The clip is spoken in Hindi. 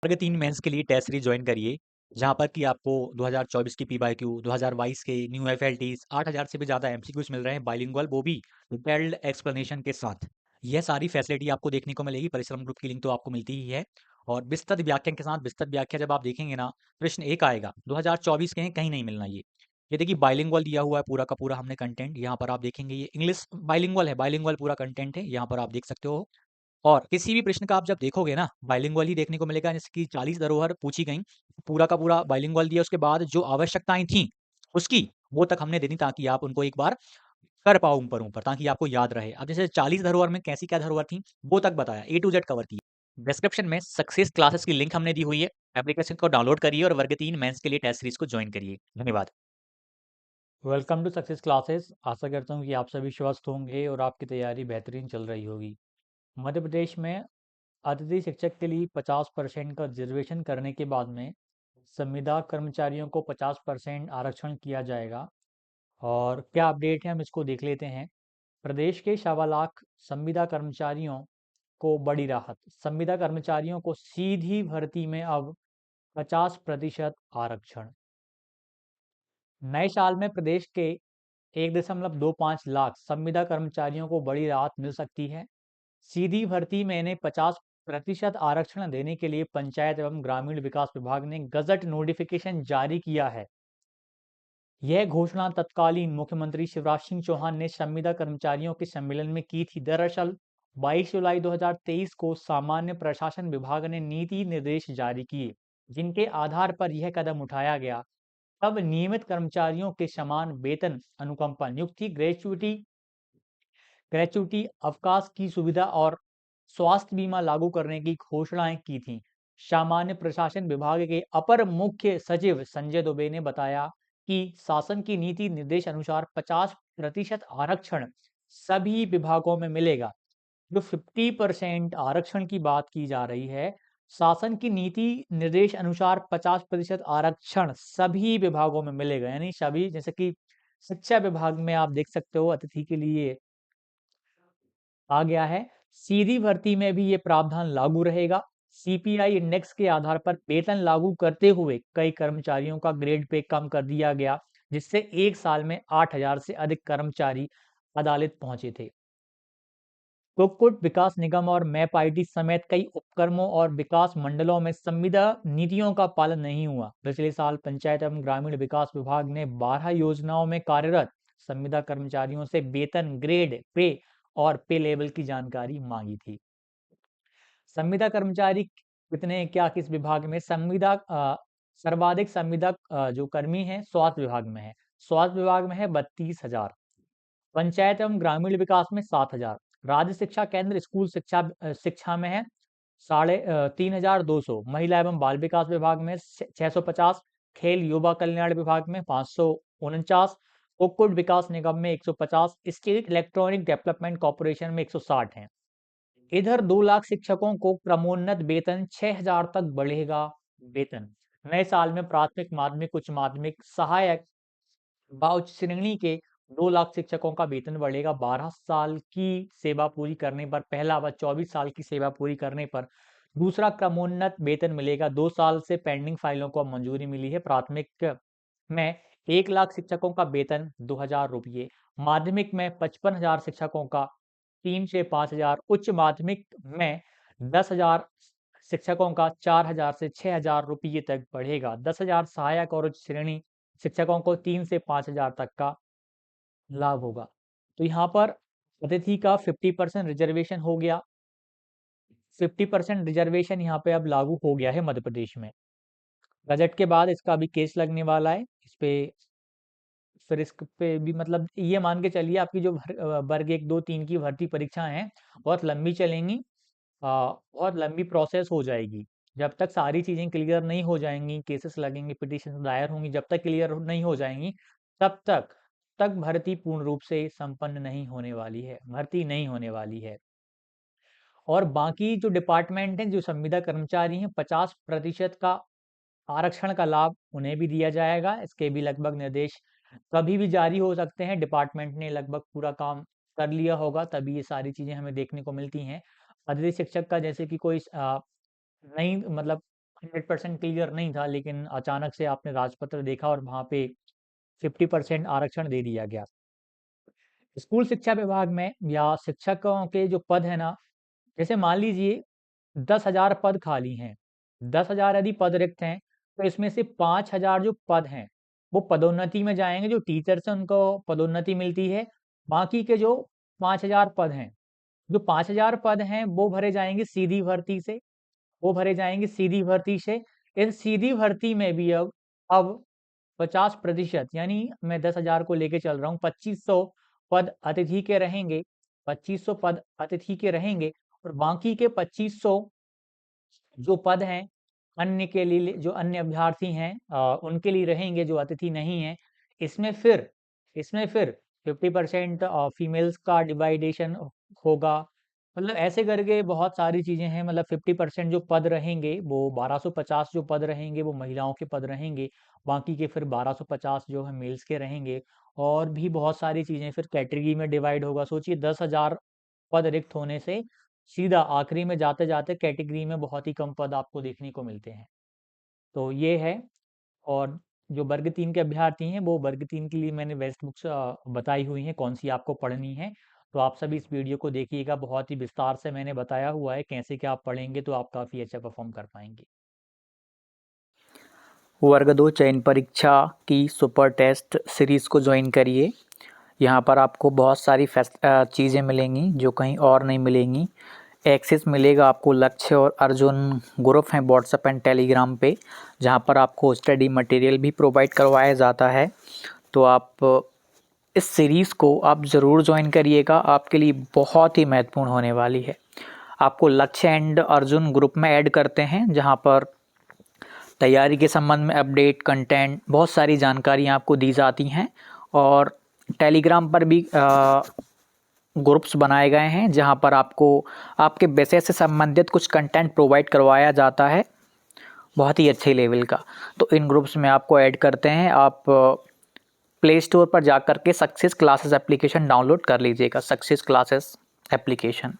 वर्ग 3 मेंस के लिए टेस्ट सीरीज ज्वाइन करिए, जहाँ पर कि आपको 2024 की पीवाईक्यू, 2022 के न्यू एफएलटीज, 8000 से भी ज़्यादा एमसीक्यूज मिल रहे हैं बाइलिंगुअल, वो भी डिटेल्ड एक्सप्लेनेशन के साथ। यह सारी फैसिलिटी आपको देखने को मिलेगी। परिश्रम ग्रुप की लिंक तो आपको मिलती ही है। और विस्तृत व्याख्यान के साथ विस्तृत व्याख्या जब आप देखेंगे ना, प्रश्न एक आएगा 2024 के हैं, कहीं नहीं मिलना ये देखिए बाइलिंगुअल दिया हुआ है पूरा का पूरा हमने कंटेंट। यहाँ पर आप देखेंगे ये इंग्लिश बाइलिंगुअल है, बाइलिंगुअल पूरा कंटेंट है, यहाँ पर आप देख सकते हो। और किसी भी प्रश्न का आप जब देखोगे ना, बाइलिंगुअल ही देखने को मिलेगा। जैसे कि 40 धरोहर पूछी गई, पूरा का पूरा बाइलिंगुअल दिया, उसके बाद जो आवश्यकताएं थी उसकी, वो तक हमने दे दी, ताकि आप उनको एक बार कर पाओ ऊपर ऊपर, ताकि आपको याद रहे। अब जैसे 40 धरोहर में कैसी क्या धरोहर थी वो तक बताया, ए टू जेड कवर किया। डिस्क्रिप्शन में सक्सेस क्लासेस की लिंक हमने दी हुई है। एप्लीकेशन को डाउनलोड करिए और वर्ग 3 मेंस के लिए टेस्ट सीरीज को ज्वाइन करिए। धन्यवाद। Welcome to success classes. आशा करता हूँ कि आप सभी स्वस्थ होंगे और आपकी तैयारी बेहतरीन चल रही होगी। मध्य प्रदेश में अतिथि शिक्षक के लिए 50% का रिजर्वेशन करने के बाद में संविदा कर्मचारियों को 50% आरक्षण किया जाएगा। और क्या अपडेट है हम इसको देख लेते हैं। प्रदेश के 1.25 लाख संविदा कर्मचारियों को बड़ी राहत। संविदा कर्मचारियों को सीधी भर्ती में अब 50% आरक्षण। नए साल में प्रदेश के 1.25 लाख संविदा कर्मचारियों को बड़ी राहत मिल सकती है। सीधी भर्ती में इन्हें 50% आरक्षण देने के लिए पंचायत एवं ग्रामीण विकास विभाग ने गजट नोटिफिकेशन जारी किया है। यह घोषणा तत्कालीन मुख्यमंत्री शिवराज सिंह चौहान ने संविदा कर्मचारियों के सम्मेलन में की थी। दरअसल 22 जुलाई 2023 को सामान्य प्रशासन विभाग ने नीति निर्देश जारी किए, जिनके आधार पर यह कदम उठाया गया। तब नियमित कर्मचारियों के समान वेतन, अनुकंपा नियुक्ति, ग्रेच्युटी, अवकाश की सुविधा और स्वास्थ्य बीमा लागू करने की घोषणाएं की थीं। सामान्य प्रशासन विभाग के अपर मुख्य सचिव संजय दुबे ने बताया कि शासन की नीति निर्देश अनुसार 50% आरक्षण सभी विभागों में मिलेगा। जो 50% आरक्षण की बात की जा रही है, शासन की नीति निर्देश अनुसार 50% आरक्षण सभी विभागों में मिलेगा, यानी सभी। जैसे कि शिक्षा विभाग में आप देख सकते हो अतिथि के लिए आ गया है। सीधी भर्ती में भी ये प्रावधान लागू रहेगा। सीपीआई इंडेक्स के आधार पर वेतन लागू करते हुए कई कर्मचारियों का ग्रेड पे कम कर दिया गया, जिससे एक साल में 8,000 से अधिक कर्मचारी अदालत पहुंचे थे। कुक्कुट विकास निगम और मैप आईटी समेत कई उपक्रमों और विकास मंडलों में संविदा नीतियों का पालन नहीं हुआ। पिछले साल पंचायत एवं ग्रामीण विकास विभाग ने 12 योजनाओं में कार्यरत संविदा कर्मचारियों से वेतन, ग्रेड पे और पे लेवल की जानकारी मांगी थी। संविदा कर्मचारी कितने क्या किस विभाग में सर्वाधिक संविदा जो कर्मी हैं स्वास्थ्य विभाग में है। स्वास्थ्य विभाग में है 32,000। पंचायत एवं ग्रामीण विकास में 7,000। राज्य शिक्षा केंद्र स्कूल शिक्षा में है 3,200। महिला एवं बाल विकास विभाग में 650। खेल युवा कल्याण विभाग में 549। कुक्कुट विकास निगम में 150। स्टेट इलेक्ट्रॉनिक डेवलपमेंट कॉर्पोरेशन में 160 हैं। इधर 2 लाख शिक्षकों को क्रमोन्नत वेतन 6,000 तक बढ़ेगा वेतन। नए साल में प्राथमिक, माध्यमिक, उच्च माध्यमिक, सहायक व उच्च श्रेणी के 2 लाख शिक्षकों का वेतन बढ़ेगा। 12 साल की सेवा पूरी करने पर पहला व 24 साल की सेवा पूरी करने पर दूसरा क्रमोन्नत वेतन मिलेगा। 2 साल से पेंडिंग फाइलों को अब मंजूरी मिली है। प्राथमिक में 1 लाख शिक्षकों का वेतन 2,000 रुपये, माध्यमिक में 55,000 शिक्षकों का 3 से 5,000, उच्च माध्यमिक में 10,000 शिक्षकों का 4,000 से 6,000 रुपये तक बढ़ेगा। 10,000 सहायक और उच्च श्रेणी शिक्षकों को 3 से 5,000 तक का लाभ होगा। तो यहाँ पर अतिथि का 50% रिजर्वेशन हो गया। 50% रिजर्वेशन यहाँ पे अब लागू हो गया है मध्य प्रदेश में। बजट के बाद इसका अभी केस लगने वाला है इस पे। फिर इस पे भी मतलब ये मान के चलिए आपकी जो वर्ग 1, 2, 3 की भर्ती परीक्षाएं हैं बहुत लंबी चलेंगी। बहुत लंबी प्रोसेस हो जाएगी। जब तक सारी चीज़ें क्लियर नहीं हो जाएंगी, केसेस लगेंगे, पिटीशन दायर होंगी, जब तक क्लियर नहीं हो जाएंगी तब तक भर्ती पूर्ण रूप से संपन्न नहीं होने वाली है, भर्ती नहीं होने वाली है। और बाकी जो डिपार्टमेंट हैं, जो संविदा कर्मचारी हैं, 50% का आरक्षण का लाभ उन्हें भी दिया जाएगा। इसके भी लगभग निर्देश कभी भी जारी हो सकते हैं। डिपार्टमेंट ने लगभग पूरा काम कर लिया होगा तभी ये सारी चीज़ें हमें देखने को मिलती हैं। अतिथि शिक्षक का जैसे कि कोई नहीं मतलब 100% क्लियर नहीं था, लेकिन अचानक से आपने राजपत्र देखा और वहाँ पे 50% आरक्षण दे दिया गया। स्कूल शिक्षा विभाग में या शिक्षकों के जो पद हैं ना, जैसे मान लीजिए 10,000 पद खाली हैं। 10,000 यदि पद रिक्त हैं, तो इसमें से 5,000 जो पद हैं, वो पदोन्नति में जाएँगे, जो टीचर्स हैं उनको पदोन्नति मिलती है। बाकी के जो 5,000 पद हैं, जो 5,000 पद हैं, वो भरे जाएँगे सीधी भर्ती से। वो भरे जाएँगे सीधी भर्ती से। इस सीधी भर्ती में भी अब 50% यानी मैं 10,000 को लेके चल रहा हूँ, 2,500 पद अतिथि के रहेंगे, 2,500 पद अतिथि के रहेंगे और बाकी के 2,500 जो पद हैं, अन्य के लिए जो अन्य अभ्यर्थी हैं उनके लिए रहेंगे जो अतिथि नहीं हैं। इसमें फिर 50% फीमेल्स का डिवाइडेशन होगा। मतलब ऐसे करके बहुत सारी चीज़ें हैं, मतलब 50% जो पद रहेंगे वो 1250 जो पद रहेंगे वो महिलाओं के पद रहेंगे। बाकी के फिर 1250 जो है मेल्स के रहेंगे और भी बहुत सारी चीज़ें फिर कैटेगरी में डिवाइड होगा। सोचिए 10,000 पद रिक्त होने से सीधा आखिरी में जाते-जाते कैटेगरी में बहुत ही कम पद आपको देखने को मिलते हैं। तो ये है। और जो वर्ग 3 के अभ्यर्थी हैं, वो वर्ग 3 के लिए मैंने बेस्ट बुक्स बताई हुई हैं, कौन-सी आपको पढ़नी है। तो आप सभी इस वीडियो को देखिएगा, बहुत ही विस्तार से मैंने बताया हुआ है, कैसे क्या आप पढ़ेंगे तो आप काफ़ी अच्छा परफ़ॉर्म कर पाएँगे। वर्ग 2 चयन परीक्षा की सुपर टेस्ट सीरीज़ को ज्वाइन करिए। यहाँ पर आपको बहुत सारी चीज़ें मिलेंगी जो कहीं और नहीं मिलेंगी। एक्सेस मिलेगा आपको लक्ष्य और अर्जुन ग्रुप हैं व्हाट्सएप एंड टेलीग्राम पे, जहाँ पर आपको स्टडी मटेरियल भी प्रोवाइड करवाया जाता है। तो आप इस सीरीज़ को आप ज़रूर ज्वाइन करिएगा, आपके लिए बहुत ही महत्वपूर्ण होने वाली है। आपको लक्ष्य एंड अर्जुन ग्रुप में ऐड करते हैं, जहाँ पर तैयारी के संबंध में अपडेट, कंटेंट, बहुत सारी जानकारियाँ आपको दी जाती हैं। और टेलीग्राम पर भी ग्रुप्स बनाए गए हैं, जहां पर आपको आपके विषय से संबंधित कुछ कंटेंट प्रोवाइड करवाया जाता है, बहुत ही अच्छे लेवल का। तो इन ग्रुप्स में आपको ऐड करते हैं। आप प्ले स्टोर पर जाकर के सक्सेस क्लासेस एप्लीकेशन डाउनलोड कर लीजिएगा, सक्सेस क्लासेस एप्लीकेशन।